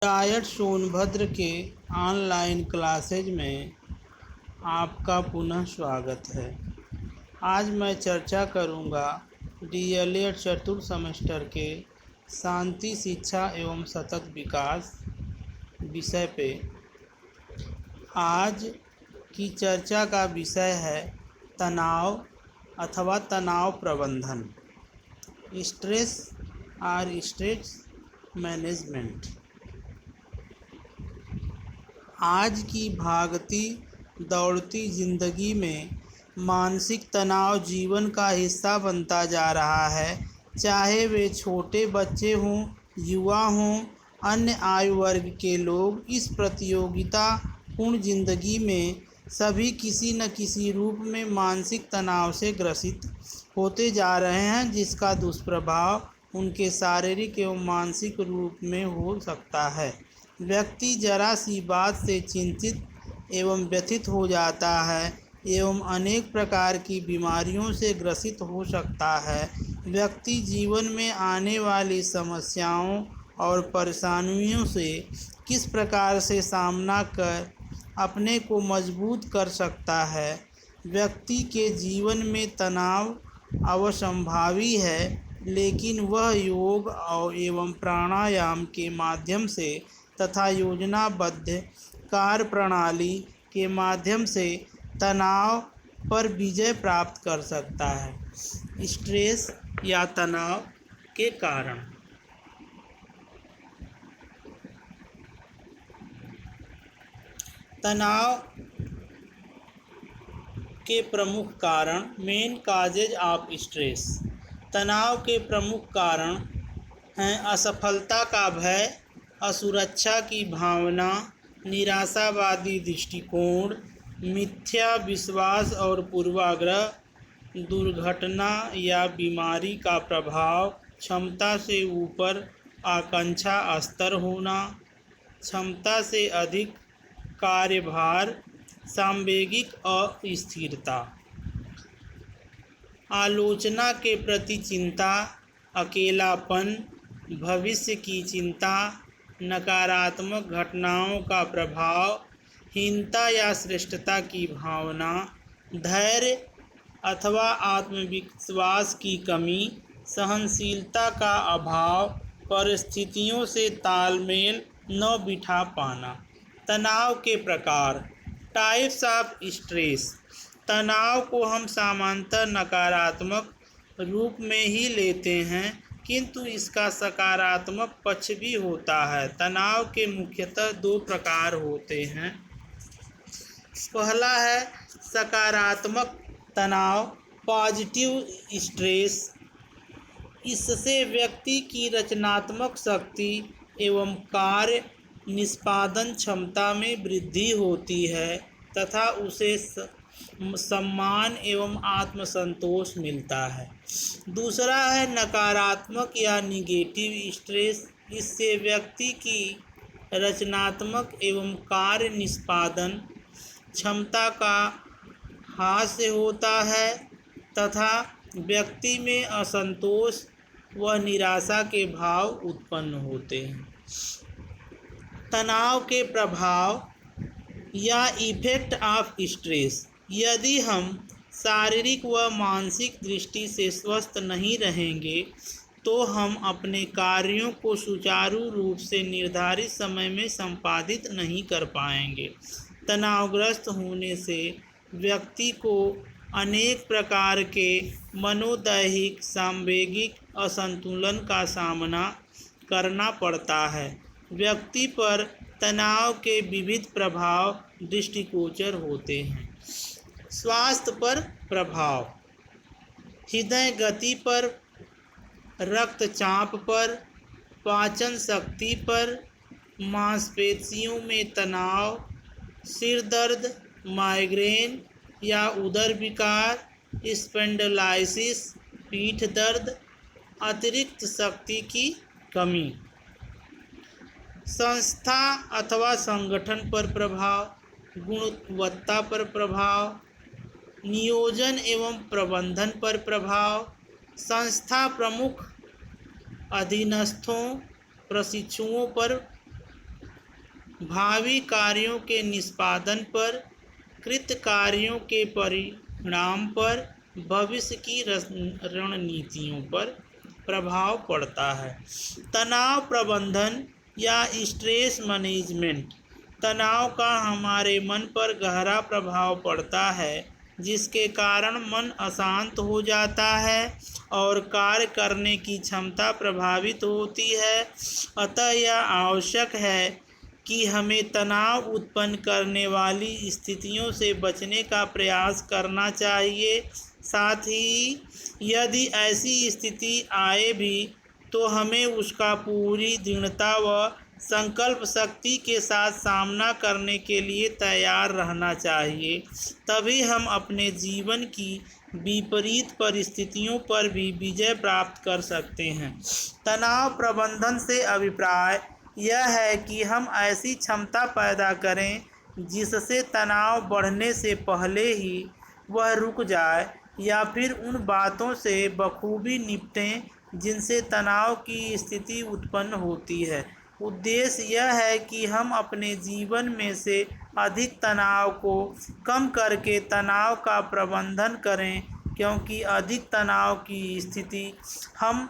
Diet Sonbhadra के online classes में आपका पुनः स्वागत है। आज मैं चर्चा करूंगा डीएलएड चतुर्थ सेमेस्टर के शांति शिक्षा एवं सतत विकास विषय पे। आज की चर्चा का विषय है तनाव अथवा तनाव प्रबंधन, स्ट्रेस और स्ट्रेस मैनेजमेंट। आज की भागती दौड़ती ज़िंदगी में मानसिक तनाव जीवन का हिस्सा बनता जा रहा है। चाहे वे छोटे बच्चे हों, युवा हों, अन्य आयु वर्ग के लोग, इस प्रतियोगिता पूर्ण ज़िंदगी में सभी किसी न किसी रूप में मानसिक तनाव से ग्रसित होते जा रहे हैं, जिसका दुष्प्रभाव उनके शारीरिक एवं मानसिक रूप में हो सकता है। व्यक्ति जरा सी बात से चिंतित एवं व्यथित हो जाता है एवं अनेक प्रकार की बीमारियों से ग्रसित हो सकता है। व्यक्ति जीवन में आने वाली समस्याओं और परेशानियों से किस प्रकार से सामना कर अपने को मजबूत कर सकता है। व्यक्ति के जीवन में तनाव अवश्यंभावी है, लेकिन वह योग एवं प्राणायाम के माध्यम से तथा योजनाबद्ध कार्यप्रणाली के माध्यम से तनाव पर विजय प्राप्त कर सकता है। स्ट्रेस या तनाव के कारण। तनाव के प्रमुख कारण, मेन काजेज ऑफ स्ट्रेस। तनाव के प्रमुख कारण हैं असफलता का भय, असुरक्षा की भावना, निराशावादी दृष्टिकोण, मिथ्या विश्वास और पूर्वाग्रह, दुर्घटना या बीमारी का प्रभाव, क्षमता से ऊपर आकांक्षा स्तर होना, क्षमता से अधिक कार्यभार, सांवेगिक अस्थिरता, आलोचना के प्रति चिंता, अकेलापन, भविष्य की चिंता, नकारात्मक घटनाओं का प्रभाव, हीनता या श्रेष्ठता की भावना, धैर्य अथवा आत्मविश्वास की कमी, सहनशीलता का अभाव, परिस्थितियों से तालमेल न बिठा पाना। तनाव के प्रकार। Types of stress. तनाव को हम सामान्यतः नकारात्मक रूप में ही लेते हैं, किंतु इसका सकारात्मक पक्ष भी होता है। तनाव के मुख्यतः दो प्रकार होते हैं। पहला है सकारात्मक तनाव, पॉजिटिव स्ट्रेस। इससे व्यक्ति की रचनात्मक शक्ति एवं कार्य निष्पादन क्षमता में वृद्धि होती है तथा उसे सम्मान एवं आत्मसंतोष मिलता है। दूसरा है नकारात्मक या निगेटिव स्ट्रेस। इससे व्यक्ति की रचनात्मक एवं कार्य निष्पादन क्षमता का ह्रास होता है तथा व्यक्ति में असंतोष व निराशा के भाव उत्पन्न होते हैं। तनाव के प्रभाव या इफेक्ट ऑफ स्ट्रेस। यदि हम शारीरिक व मानसिक दृष्टि से स्वस्थ नहीं रहेंगे तो हम अपने कार्यों को सुचारू रूप से निर्धारित समय में संपादित नहीं कर पाएंगे। तनावग्रस्त होने से व्यक्ति को अनेक प्रकार के मनोदैहिक सांवेगिक असंतुलन का सामना करना पड़ता है। व्यक्ति पर तनाव के विविध प्रभाव दृष्टिगोचर होते हैं। स्वास्थ्य पर प्रभाव। हृदय गति पर, रक्तचाप पर, पाचन शक्ति पर, मांसपेशियों में तनाव, सिर दर्द, माइग्रेन या उदर विकार, स्पॉन्डिलाइटिस, पीठ दर्द, अतिरिक्त शक्ति की कमी। संस्था अथवा संगठन पर प्रभाव, गुणवत्ता पर प्रभाव, नियोजन एवं प्रबंधन पर प्रभाव, संस्था प्रमुख, अधीनस्थों, प्रशिक्षुओं पर भावी कार्यों के निष्पादन पर, कृत कार्यों के परिणाम पर, भविष्य की रणनीतियों पर प्रभाव पड़ता है। तनाव प्रबंधन या स्ट्रेस मैनेजमेंट। तनाव का हमारे मन पर गहरा प्रभाव पड़ता है, जिसके कारण मन अशांत हो जाता है और कार्य करने की क्षमता प्रभावित होती है। अतः यह आवश्यक है कि हमें तनाव उत्पन्न करने वाली स्थितियों से बचने का प्रयास करना चाहिए। साथ ही यदि ऐसी स्थिति आए भी तो हमें उसका पूरी दृढ़ता व संकल्प शक्ति के साथ सामना करने के लिए तैयार रहना चाहिए। तभी हम अपने जीवन की विपरीत परिस्थितियों पर भी विजय प्राप्त कर सकते हैं। तनाव प्रबंधन से अभिप्राय यह है कि हम ऐसी क्षमता पैदा करें जिससे तनाव बढ़ने से पहले ही वह रुक जाए, या फिर उन बातों से बखूबी निपटें जिनसे तनाव की स्थिति उत्पन्न होती है। उद्देश्य यह है कि हम अपने जीवन में से अधिक तनाव को कम करके तनाव का प्रबंधन करें, क्योंकि अधिक तनाव की स्थिति हम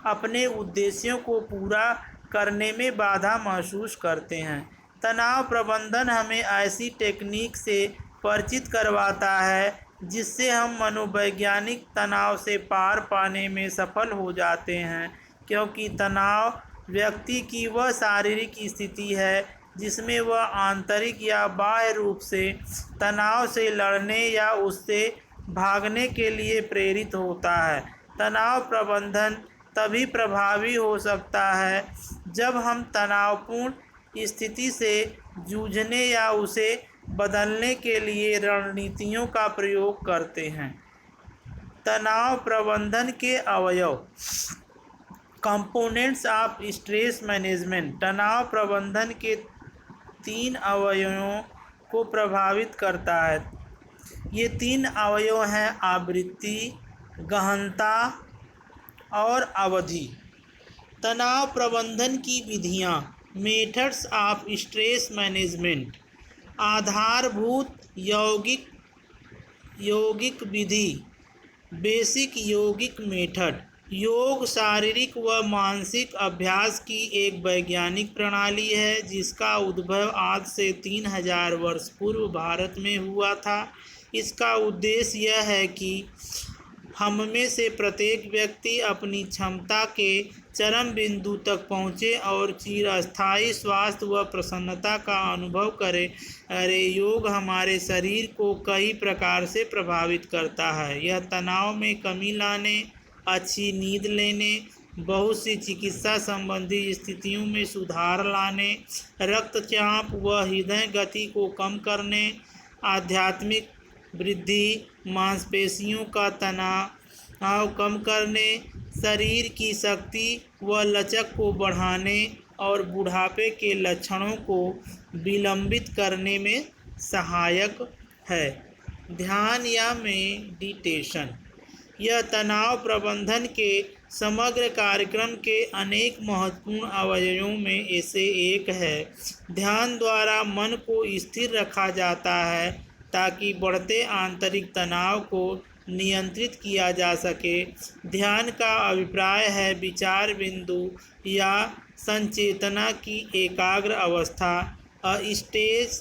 अपने उद्देश्यों को पूरा करने में बाधा महसूस करते हैं। तनाव प्रबंधन हमें ऐसी टेक्निक से परिचित करवाता है जिससे हम मनोवैज्ञानिक तनाव से पार पाने में सफल हो जाते हैं, क्योंकि तनाव व्यक्ति की वह शारीरिक स्थिति है जिसमें वह आंतरिक या बाह्य रूप से तनाव से लड़ने या उससे भागने के लिए प्रेरित होता है। तनाव प्रबंधन तभी प्रभावी हो सकता है जब हम तनावपूर्ण स्थिति से जूझने या उसे बदलने के लिए रणनीतियों का प्रयोग करते हैं। तनाव प्रबंधन के अवयव। Components of stress management. तनाव प्रबंधन के 3 अवयवों को प्रभावित करता है। ये 3 अवयव हैं: आवृत्ति, गहनता और अवधि। तनाव प्रबंधन की विधियाँ। Methods of stress management. आधारभूत यौगिक विधि। बेसिक यौगिक मेथड। योग शारीरिक व मानसिक अभ्यास की एक वैज्ञानिक प्रणाली है जिसका उद्भव आज से 3000 वर्ष पूर्व भारत में हुआ था। इसका उद्देश्य यह है कि हममें से प्रत्येक व्यक्ति अपनी क्षमता के चरम बिंदु तक पहुँचे और चिरस्थायी स्वास्थ्य व प्रसन्नता का अनुभव करे। योग हमारे शरीर को कई प्रकार से प्रभावित करता है। यह तनाव में कमी लाने, अच्छी नींद लेने, बहुत सी चिकित्सा संबंधी स्थितियों में सुधार लाने, रक्तचाप व हृदय गति को कम करने, आध्यात्मिक वृद्धि, मांसपेशियों का तनाव कम करने, शरीर की शक्ति व लचक को बढ़ाने और बुढ़ापे के लक्षणों को विलंबित करने में सहायक है। ध्यान या मेडिटेशन। यह तनाव प्रबंधन के समग्र कार्यक्रम के अनेक महत्वपूर्ण अवयवों में से एक है। ध्यान द्वारा मन को स्थिर रखा जाता है ताकि बढ़ते आंतरिक तनाव को नियंत्रित किया जा सके। ध्यान का अभिप्राय है विचार बिंदु या संचेतना की एकाग्र अवस्था, अ स्टेज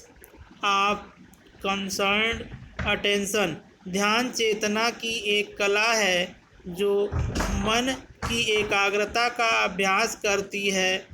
ऑफ कंसर्न्ड अटेंशन। ध्यान चेतना की एक कला है जो मन की एकाग्रता का अभ्यास करती है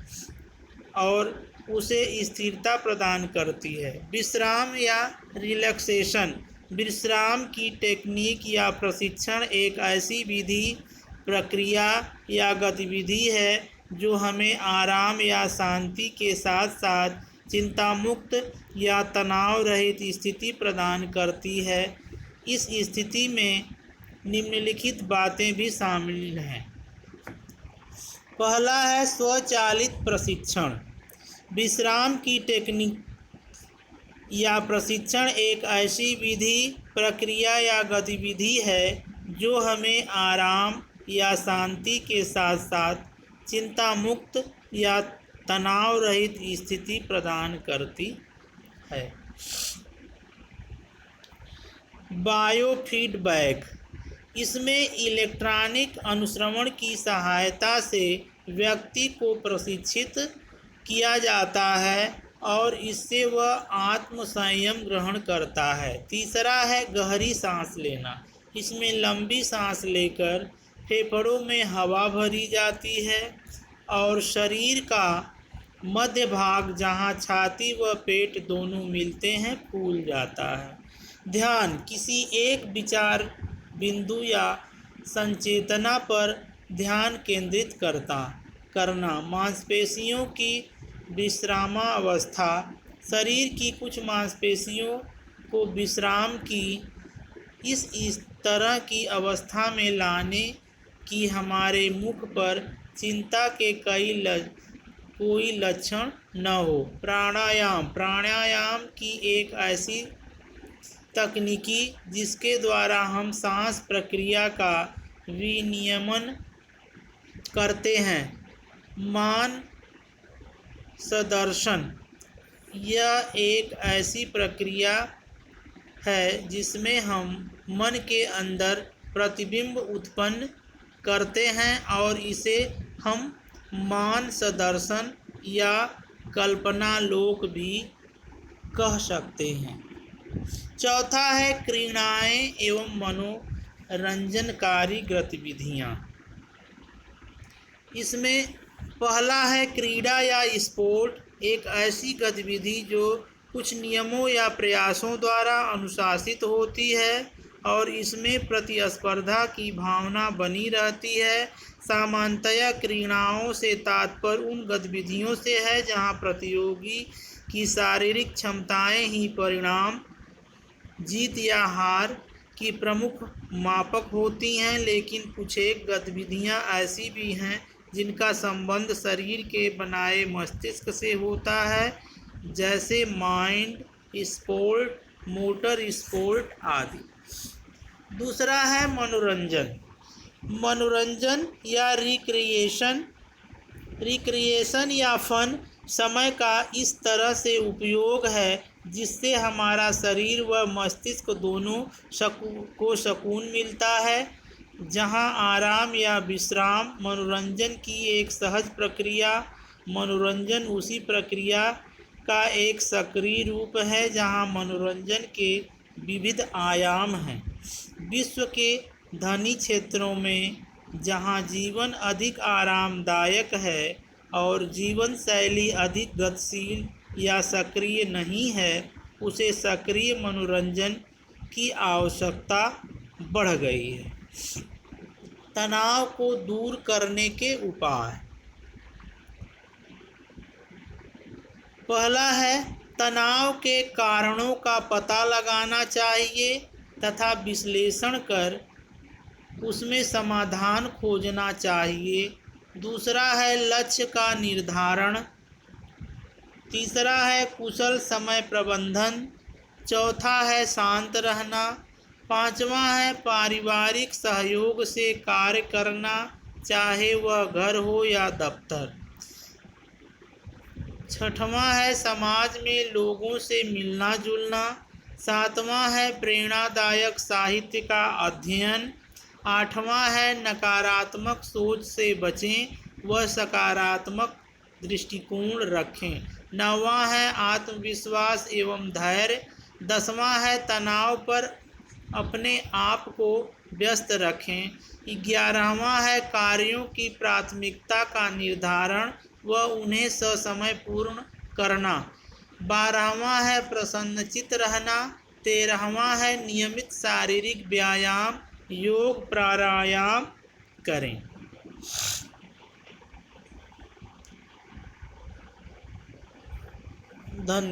और उसे स्थिरता प्रदान करती है। विश्राम या रिलैक्सेशन। विश्राम की टेक्निक या प्रशिक्षण एक ऐसी विधि, प्रक्रिया या गतिविधि है जो हमें आराम या शांति के साथ साथ चिंता मुक्त या तनाव रहित स्थिति प्रदान करती है। इस स्थिति में निम्नलिखित बातें भी शामिल हैं। पहला है स्वचालित प्रशिक्षण। विश्राम की टेक्निक या प्रशिक्षण एक ऐसी विधि, प्रक्रिया या गतिविधि है जो हमें आराम या शांति के साथ साथ चिंता मुक्त या तनाव रहित स्थिति प्रदान करती है। बायोफीडबैक, इसमें इलेक्ट्रॉनिक अनुश्रवण की सहायता से व्यक्ति को प्रशिक्षित किया जाता है और इससे वह आत्म संयम ग्रहण करता है। तीसरा है गहरी सांस लेना। इसमें लंबी सांस लेकर फेफड़ों में हवा भरी जाती है और शरीर का मध्य भाग, जहां छाती व पेट दोनों मिलते हैं, फूल जाता है। ध्यान, किसी एक विचार बिंदु या संचेतना पर ध्यान केंद्रित करना। मांसपेशियों की विश्रामावस्था, शरीर की कुछ मांसपेशियों को विश्राम की इस तरह की अवस्था में लाने कि हमारे मुख पर चिंता के कोई लक्षण न हो। प्राणायाम की एक ऐसी तकनीकी जिसके द्वारा हम सांस प्रक्रिया का विनियमन करते हैं। मान सदर्शन, यह एक ऐसी प्रक्रिया है जिसमें हम मन के अंदर प्रतिबिंब उत्पन्न करते हैं और इसे हम मान सदर्शन या कल्पना लोक भी कह सकते हैं। चौथा है क्रीड़ाएं एवं मनोरंजनकारी गतिविधियाँ। इसमें पहला है क्रीड़ा या स्पोर्ट, एक ऐसी गतिविधि जो कुछ नियमों या प्रयासों द्वारा अनुशासित होती है और इसमें प्रतिस्पर्धा की भावना बनी रहती है। सामान्यतया क्रीड़ाओं से तात्पर्य उन गतिविधियों से है जहां प्रतियोगी की शारीरिक क्षमताएं ही परिणाम, जीत या हार की प्रमुख मापक होती हैं, लेकिन कुछ एक गतिविधियां ऐसी भी हैं जिनका संबंध शरीर के बनाए मस्तिष्क से होता है, जैसे माइंड स्पोर्ट, मोटर स्पोर्ट आदि। दूसरा है मनोरंजन या रिक्रिएशन या फन, समय का इस तरह से उपयोग है जिससे हमारा शरीर व मस्तिष्क दोनों को सुकून मिलता है। जहां आराम या विश्राम मनोरंजन की एक सहज प्रक्रिया, मनोरंजन उसी प्रक्रिया का एक सक्रिय रूप है जहां मनोरंजन के विविध आयाम हैं। विश्व के धनी क्षेत्रों में जहां जीवन अधिक आरामदायक है और जीवन शैली अधिक गतिशील या सक्रिय नहीं है, उसे सक्रिय मनोरंजन की आवश्यकता बढ़ गई है। तनाव को दूर करने के उपाय। पहला है तनाव के कारणों का पता लगाना चाहिए तथा विश्लेषण कर उसमें समाधान खोजना चाहिए। दूसरा है लक्ष्य का निर्धारण। तीसरा है कुशल समय प्रबंधन। चौथा है शांत रहना। पांचवा है पारिवारिक सहयोग से कार्य करना, चाहे वह घर हो या दफ्तर। छठवां है समाज में लोगों से मिलना जुलना। सातवां है प्रेरणादायक साहित्य का अध्ययन। आठवां है नकारात्मक सोच से बचें व सकारात्मक दृष्टिकोण रखें। नौवां है आत्मविश्वास एवं धैर्य। 10वां है तनाव पर अपने आप को व्यस्त रखें। 11वां है कार्यों की प्राथमिकता का निर्धारण व उन्हें ससमय पूर्ण करना। 12वां है प्रसन्नचित्त रहना। 13वां है नियमित शारीरिक व्यायाम, योग प्राणायाम करें। धन्यवाद।